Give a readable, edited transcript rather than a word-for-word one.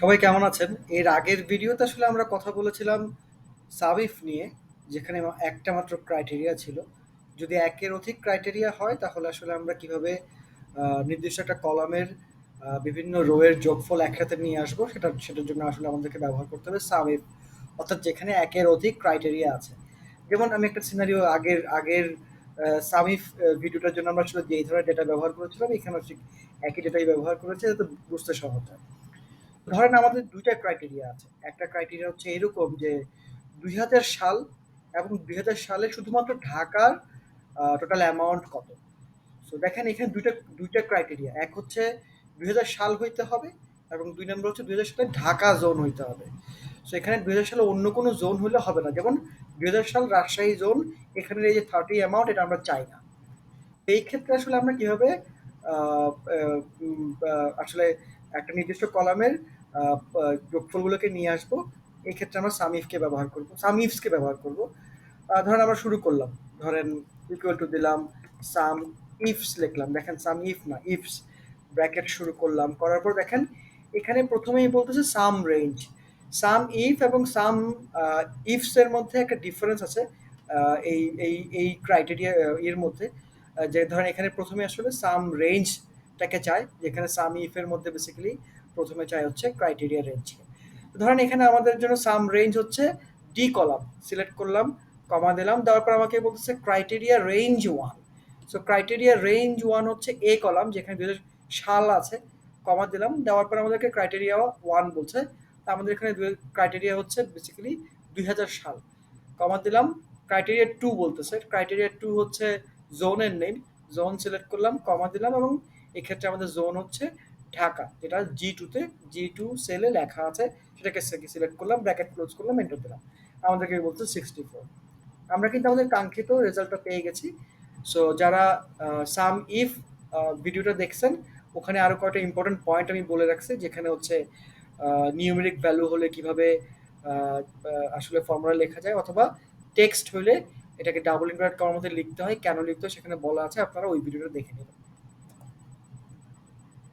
সবাই কেমন আছেন? এর আগের ভিডিওতে আসলে আমরা কথা বলেছিলাম সাবিফ নিয়ে, যেখানে একটা মাত্র ক্রাইটেরিয়া ছিল। যদি একের অধিক ক্রাইটেরিয়া হয় তাহলে আসলে আমরা কিভাবে নির্দিষ্ট একটা কলামের বিভিন্ন রো এর যোগফল একসাথে নিয়ে আসবো, সেটার জন্য আসলে আমাদেরকে ব্যবহার করতে হবে সাবিফ, অর্থাৎ যেখানে একের অধিক ক্রাইটেরিয়া আছে। যেমন আমি একটা সিনারিও আগের আগের সামিফ ভিডিওটার জন্য আমরা আসলে যেই ধরনের ডেটা ব্যবহার করেছিলাম, এখানে ঠিক একই ডেটাই ব্যবহার করেছে, যাতে বুঝতে সহজ হয়। ধরেন আমাদের ২ টা ক্রাইটেরিয়া আছে। একটা ক্রাইটেরিয়া হচ্ছে এরকম যে ২০০০ সাল এবং ২০০০ সালে শুধুমাত্র ঢাকার টোটাল অ্যামাউন্ট কত? সো দেখেন এখানে ২ টা ক্রাইটেরিয়া। এক হচ্ছে ২০০০ সাল হইতে হবে এবং ২ নম্বর হচ্ছে ২০০০ সালে ঢাকা জোন হইতে হবে। সো এখানে ২০০০ সালে অন্য কোনো জোন হইলে হবে না। যেমন ২০০০ সাল রাজশাহী জোন, এখানের এই যে 30 অ্যামাউন্ট এটা আমরা চাই না। এই ক্ষেত্রে আসলে আমরা কিভাবে আহ, আহ, আসলে একটা নির্দিষ্ট কলামের যোগফলগুলোকে নিয়ে আসবো, এই ক্ষেত্রে আমরা সামিফসকে ব্যবহার করব। ধরেন আমরা শুরু করলাম, ধরেন ইকুয়াল টু দিলাম, সাম ইফস লিখলাম, দেখেন সাম ইফ না ইফস, ব্র্যাকেট শুরু করলাম, করার পর দেখেন এখানে প্রথমেই বলতেছে সাম রেঞ্জ। সাম ইফ এবং সাম ইফস এর মধ্যে একটা ডিফারেন্স আছে। এই ক্রাইটেরিয়া এর মধ্যে, যে ধরেন এখানে প্রথমে আসলে সাম রেঞ্জটাকে চায়, যেখানে সাম ইফ এর মধ্যে বেসিক্যালি প্রথমে চাই হচ্ছে ক্রাইটেরিয়া রেঞ্জ। ধরেন এখানে আমাদের জন্য সাম রেঞ্জ হচ্ছে ডি কলাম, সিলেক্ট করলাম, কমা দিলাম, দেওয়ার পর আমাকে বলতেছে criteria range one. So criteria range one হচ্ছে এ কলাম, যেখানে ২০০০ সাল আছে, কমা দিলাম, দেওয়ার পর আমাদেরকে ক্রাইটেরিয়া ওয়ান বলছে। তা আমাদের এখানে ক্রাইটেরিয়া হচ্ছে বেসিক্যালি ২০০০ সাল, কমা দিলাম। ক্রাইটেরিয়া টু বলতেছে, ক্রাইটেরিয়া টু হচ্ছে জোনের নেম, জোন সিলেক্ট করলাম, কমা দিলাম, এবং এক্ষেত্রে আমাদের জোন হচ্ছে ঢাকা, যেটা জি টু সেলে লেখা আছে, সেটাকে সিলেক্ট করলাম, ব্র্যাকেট ক্লোজ করলাম, এন্টার দিলাম। আমাদেরকে বলছে 64। আমরা কিন্তু আমাদের কাঙ্ক্ষিত রেজাল্টটা পেয়ে গেছি। সো যারা সাম ইফ ভিডিওটা দেখছেন, ওখানে আরো কয়েকটা ইম্পর্টেন্ট পয়েন্ট আমি বলে রাখছি, যেখানে হচ্ছে নিউমেরিক ভ্যালু হলে কিভাবে আসলে ফর্মুলা লেখা যায়, অথবা টেক্সট হলে এটাকে ডাবল ইনভার্ট করার মধ্যে লিখতে হয়, কেন লিখতে হয় সেখানে বলা আছে, আপনারা ওই ভিডিওটা দেখে নেবেন।